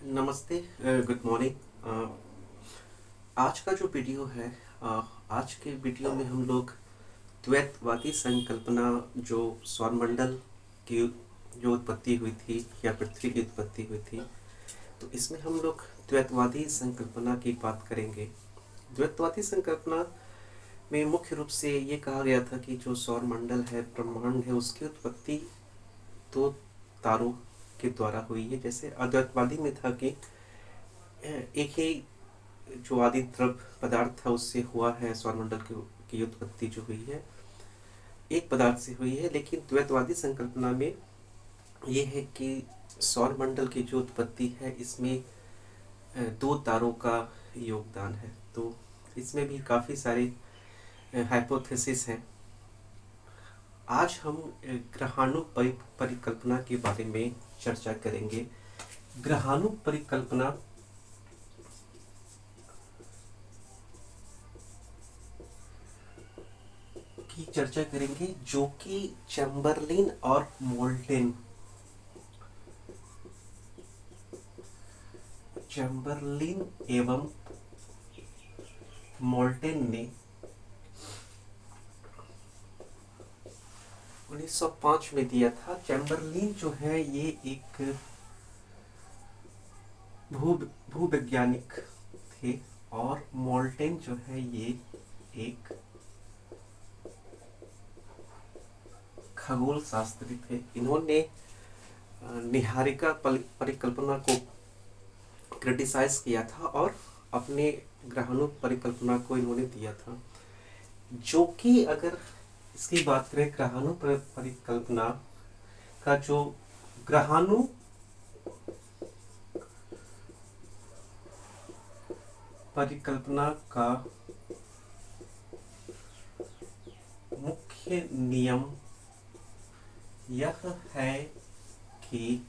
नमस्ते। Good morning. आज का जो वीडियो है, आज के वीडियो में हम लोग द्वैतवादी संकल्पना जो सौरमंडल की जो उत्पत्ति हुई थी या पृथ्वी की उत्पत्ति हुई थी, तो इसमें हम लोग द्वैतवादी संकल्पना की बात करेंगे। द्वैतवादी संकल्पना में मुख्य रूप से ये कहा गया था कि जो सौरमंडल है, ब्रह्मांड है, उसकी उत्पत्ति दो तारों के द्वारा हुई है। जैसे अद्वैतवादी में था कि एक ही जो आदि द्रव पदार्थ था उससे हुआ है, सौरमंडल की उत्पत्ति जो हुई है एक पदार्थ से हुई है। लेकिन द्वैतवादी संकल्पना में ये है कि सौरमंडल की जो उत्पत्ति है इसमें दो तारों का योगदान है। तो इसमें भी काफ़ी सारे हाइपोथेसिस हैं। आज हम ग्रहाणु परिकल्पना के बारे में चर्चा करेंगे। ग्रहाणु परिकल्पना की चर्चा करेंगे, जो कि चैम्बरलिन और मोल्टेन एवं मोल्टेन ने 1905 में दिया था। चैम्बरलिन जो है ये एक भूवैज्ञानिक थे और मोल्टेन जो है ये एक खगोल शास्त्री थे। इन्होंने निहारिका परिकल्पना को क्रिटिसाइज किया था और अपने ग्रहाणु परिकल्पना को इन्होंने दिया था, जो कि अगर इसकी बात करें ग्रहाणु परिकल्पना का, जो ग्रहाणु परिकल्पना का मुख्य नियम यह है कि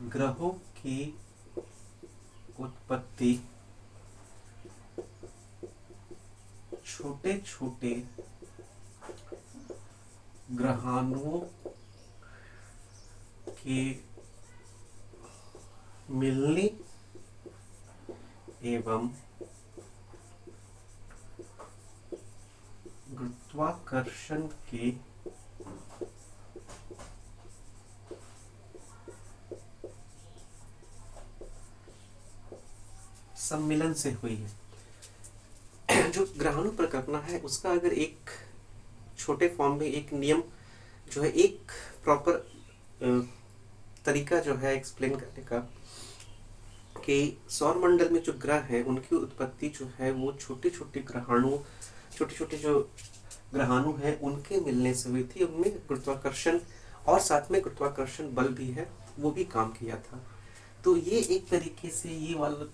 ग्रहों की उत्पत्ति छोटे छोटे ग्रहाणुओं के मिलने एवं गुरुत्वाकर्षण के सम्मिलन से हुई है। जो ग्रहाणु परिकल्पना है उसका अगर एक छोटे फॉर्म में एक नियम जो है, एक प्रॉपर तरीका जो है एक्सप्लेन करने का, कि सौरमंडल में जो ग्रह हैं उनकी उत्पत्ति जो है वो छोटे छोटे जो ग्रहाणु हैं उनके मिलने से हुई थी। उनमें गुरुत्वाकर्षण और साथ में गुरुत्वाकर्षण बल भी है, वो भी काम किया था। तो ये एक तरीके से ये वाला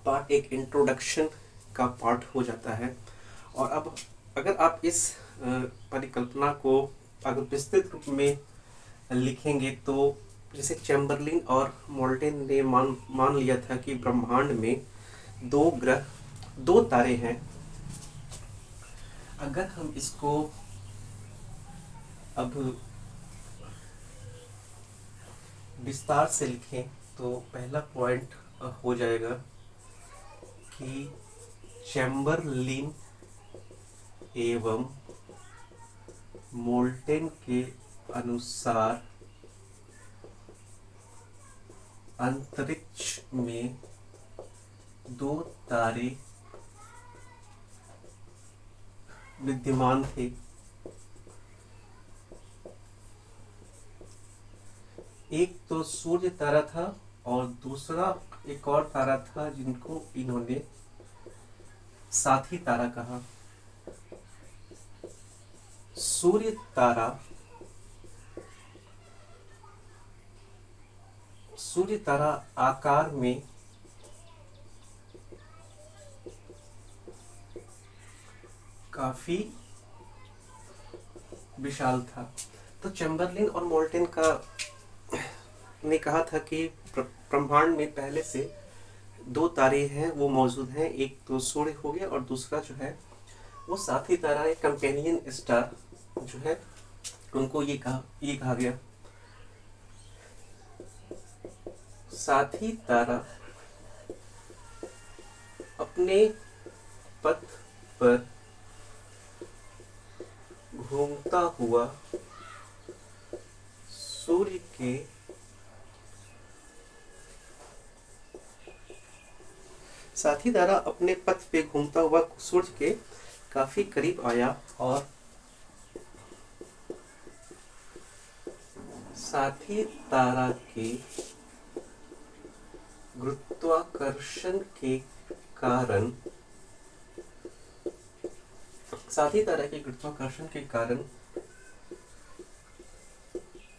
पार्ट एक इंट्रोडक्शन का पार्ट हो जाता है। और अब अगर आप इस परिकल्पना को अगर विस्तृत रूप में लिखेंगे तो जैसे चैम्बरलिन और मोल्टेन ने मान लिया था कि ब्रह्मांड में दो ग्रह, दो तारे हैं। अगर हम इसको अब विस्तार से लिखें तो पहला पॉइंट हो जाएगा कि चैम्बरलिन एवं मोल्टेन के अनुसार अंतरिक्ष में दो तारे विद्यमान थे। एक तो सूर्य तारा था और दूसरा एक और तारा था जिनको इन्होंने साथी तारा कहा। सूर्य तारा आकार में काफी विशाल था। तो चैम्बरलिन और मोल्टेन ने कहा था कि ब्रह्मांड में पहले से दो तारे हैं वो मौजूद हैं, एक तो सूर्य हो गया और दूसरा जो है वो साथी तारा, एक कंपेनियन स्टार जो है उनको ये कहा गया। साथी तारा अपने पथ पर घूमता हुआ सूर्य के साथी तारा अपने पथ पे घूमता हुआ सूर्य के काफी करीब आया और साथी तारा के गुरुत्वाकर्षण के कारण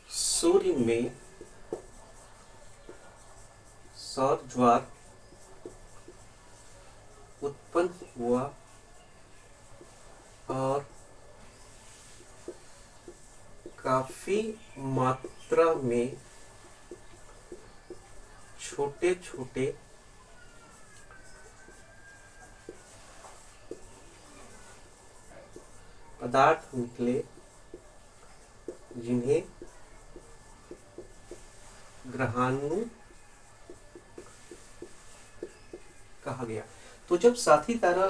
सूर्य में सौर ज्वार उत्पन्न हुआ और काफी मात्रा में छोटे छोटे पदार्थ निकले जिन्हें ग्रहाणु कहा गया। तो जब साथी तारा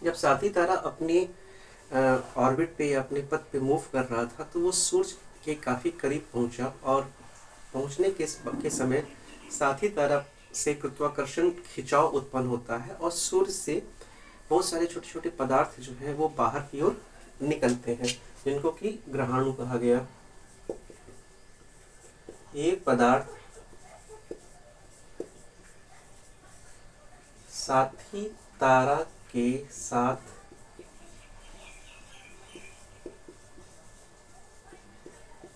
जब साथी तारा अपने ऑर्बिट पे या अपने पथ पे मूव कर रहा था तो वो सूर्य के काफी करीब पहुंचा और पहुंचने के समय साथी तारा से गुरुत्वाकर्षण खिंचाव उत्पन्न होता है और सूर्य से बहुत सारे छोटे छोटे पदार्थ जो है वो बाहर की ओर निकलते हैं जिनको कि ग्रहाणु कहा गया। ये पदार्थ साथी तारा के साथ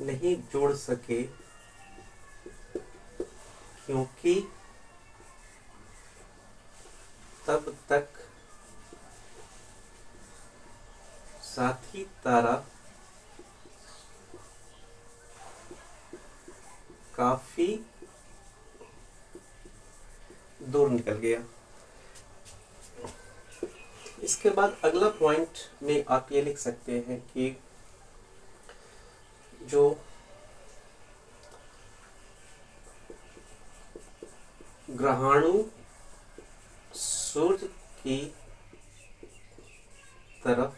नहीं जोड़ सके क्योंकि तब तक साथी तारा काफी दूर निकल गया। इसके बाद अगला पॉइंट में आप ये लिख सकते हैं कि जो ग्रहाणु सूर्य की तरफ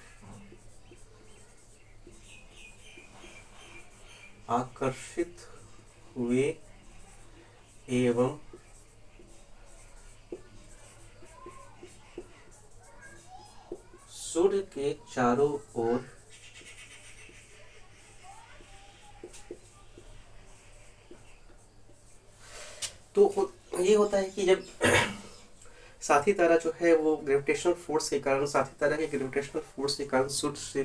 आकर्षित हुए एवं सूर्य के चारों ओर तो ये होता है कि जब साथी तारा जो है वो ग्रेविटेशनल फोर्स के कारण सूर्य से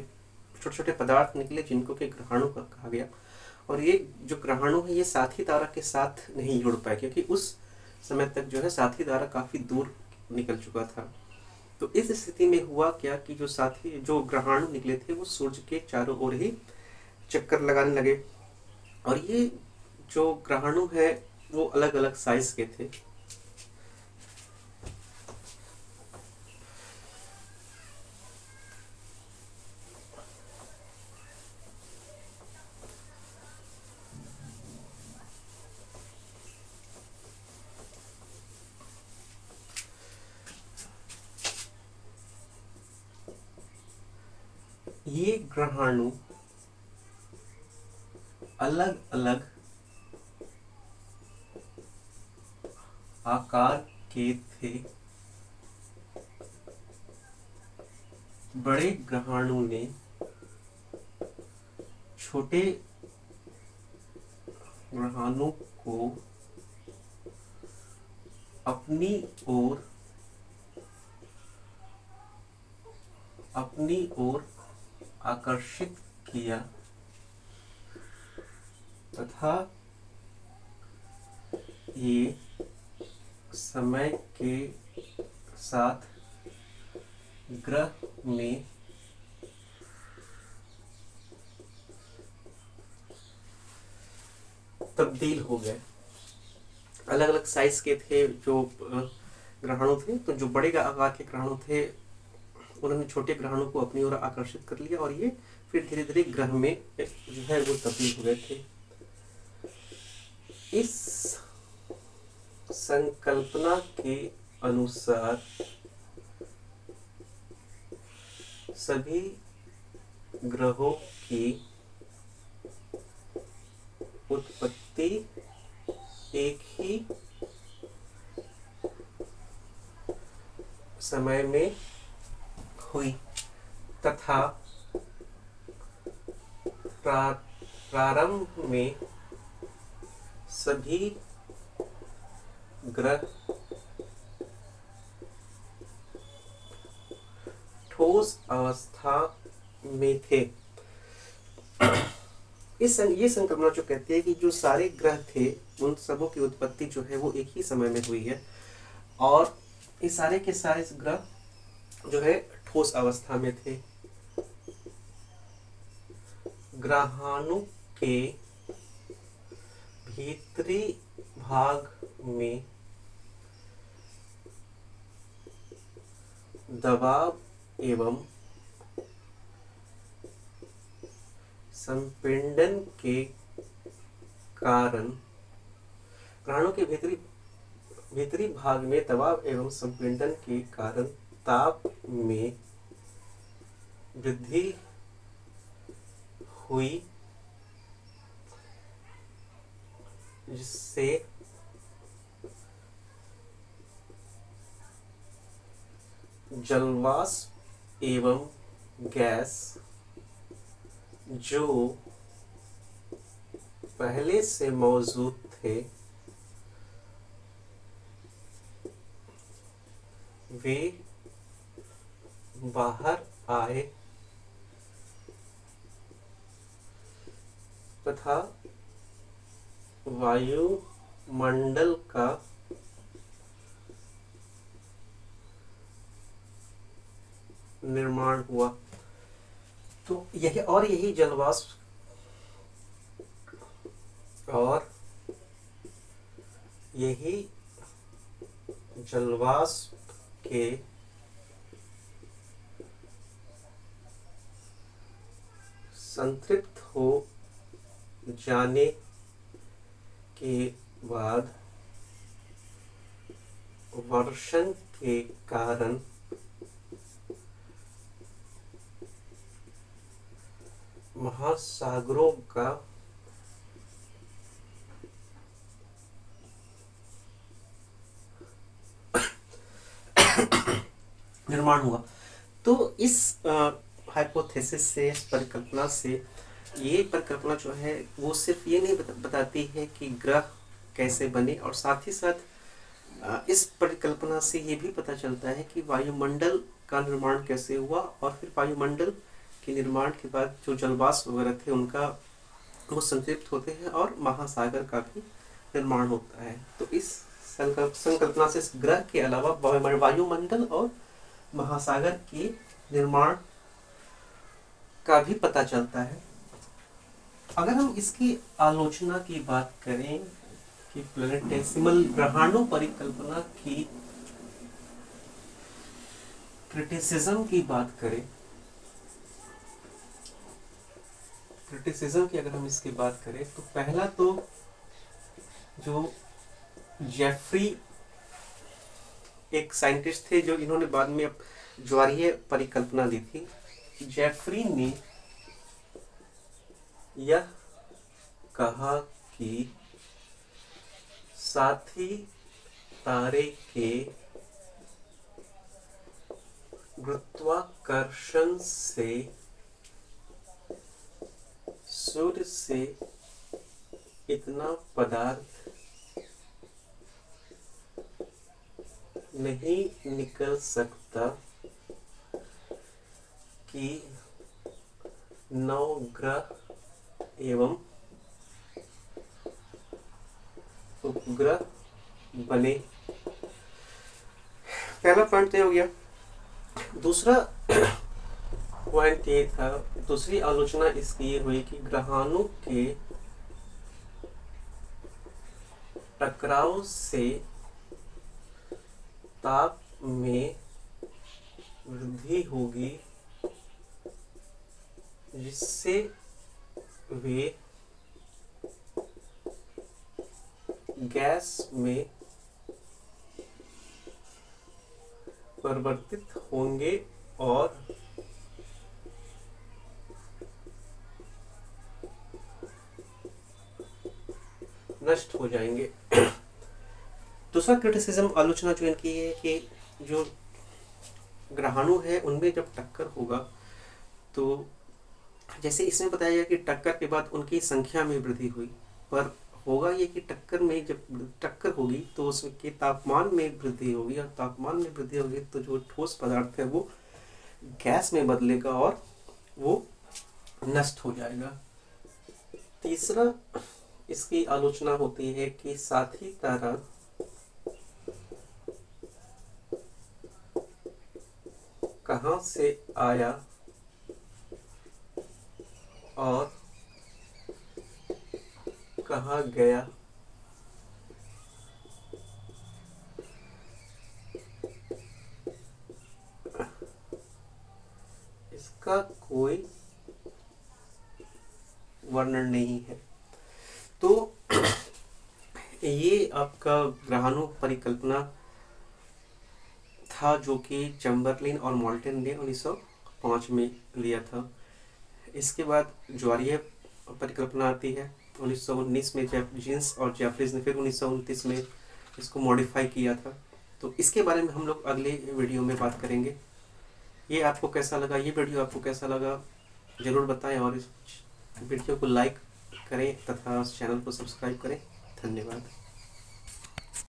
छोटे छोटे पदार्थ निकले जिनको कि ग्रहाणु कहा गया। और ये जो ग्रहाणु है ये साथी तारा के साथ नहीं जुड़ पाए क्योंकि उस समय तक जो है साथी तारा काफी दूर निकल चुका था। तो इस स्थिति में हुआ क्या कि जो ग्रहाणु निकले थे वो सूर्य के चारों ओर ही चक्कर लगाने लगे और ये जो ग्रहाणु है वो अलग अलग साइज के थे। ये ग्रहाणु अलग अलग आकार के थे। बड़े ग्रहाणु ने छोटे ग्रहाणु को अपनी ओर आकर्षित किया तथा ये समय के साथ ग्रह में तब्दील हो गए। अलग अलग साइज के थे जो ग्रहाणु थे। तो जो बड़े आकार के ग्रहाणु थे उन्होंने छोटे ग्रहाणु को अपनी ओर आकर्षित कर लिया और ये फिर धीरे धीरे ग्रह में जो है वो तब्दील हो गए थे। इस संकल्पना के अनुसार सभी ग्रहों की उत्पत्ति एक ही समय में हुई तथा प्रारंभ में सभी ग्रह ठोस अवस्था में थे। ये संकल्पना जो कहती है कि जो सारे ग्रह थे उन सबों की उत्पत्ति जो है वो एक ही समय में हुई है और ये सारे के सारे ग्रह जो है ठोस अवस्था में थे। ग्रहाणु के भीतरी भाग में दबाव एवं संपीड़न के कारण ग्रहाणु के भीतरी भाग में दबाव एवं संपीड़न के कारण ताप में वृद्धि हुई, जिससे जलवाष्प एवं गैस जो पहले से मौजूद थे वे बाहर आए तथा वायुमंडल का निर्माण हुआ। तो यही जलवाष्प और यही जलवाष्प के संतृप्त हो जाने के बाद वर्षण के कारण महासागरों का निर्माण हुआ। तो इस हाइपोथेसिस से, इस परिकल्पना से, ये परिकल्पना जो है वो सिर्फ ये नहीं बताती है कि ग्रह कैसे बने और साथ ही साथ इस परिकल्पना से ये भी पता चलता है कि वायुमंडल का निर्माण कैसे हुआ और फिर वायुमंडल के निर्माण के बाद जो जलवाष्प वगैरह थे उनका वो संतृप्त होते हैं और महासागर का भी निर्माण होता है। तो इस संकल्पना से ग्रह के अलावा वायुमंडल और महासागर के निर्माण का भी पता चलता है। अगर हम इसकी आलोचना की बात करें कि प्लैनेटेसिमल ग्रहाणु परिकल्पना की क्रिटिसिज्म की बात करें, क्रिटिसिज्म की अगर हम इसकी बात करें तो पहला तो जो जेफरी एक साइंटिस्ट थे जो इन्होंने बाद में ज्वारीय परिकल्पना दी थी। जेफरी ने यह कहा कि साथी तारे के गुरुत्वाकर्षण से सूर्य से इतना पदार्थ नहीं निकल सकता कि 9 ग्रह एवं उपग्रह बने। पहला पॉइंट तो हो गया। दूसरा पॉइंट ये था, दूसरी आलोचना इसकी ये हुई कि ग्रहाणु के टकराव से ताप में वृद्धि होगी, जिससे वे गैस में परिवर्तित होंगे और नष्ट हो जाएंगे। दूसरा क्रिटिसिज्म, आलोचना जो इनकी है कि जो ग्रहाणु है उनमें जब टक्कर होगा तो जैसे इसमें बताया गया कि टक्कर के बाद उनकी संख्या में वृद्धि हुई, पर होगा ये कि टक्कर में जब टक्कर होगी तो उसके तापमान में वृद्धि होगी, और तापमान में वृद्धि होगी तो जो ठोस पदार्थ है वो गैस में बदलेगा और वो नष्ट हो जाएगा। तीसरा इसकी आलोचना होती है कि साथी तारा कहाँ से आया और कहाँ गया, इसका कोई वर्णन नहीं है। तो ये आपका ग्रहाणु परिकल्पना था जो कि चैम्बरलिन और मोल्टन ने 1905 में लिया था। इसके बाद ज्वारीय परिकल्पना आती है 1919 में, जीन्स और जेफरीज ने फिर 1929 में इसको मॉडिफाई किया था। तो इसके बारे में हम लोग अगले वीडियो में बात करेंगे। ये आपको कैसा लगा, ये वीडियो आपको कैसा लगा ज़रूर बताएं, और इस वीडियो को लाइक करें तथा चैनल को सब्सक्राइब करें। धन्यवाद।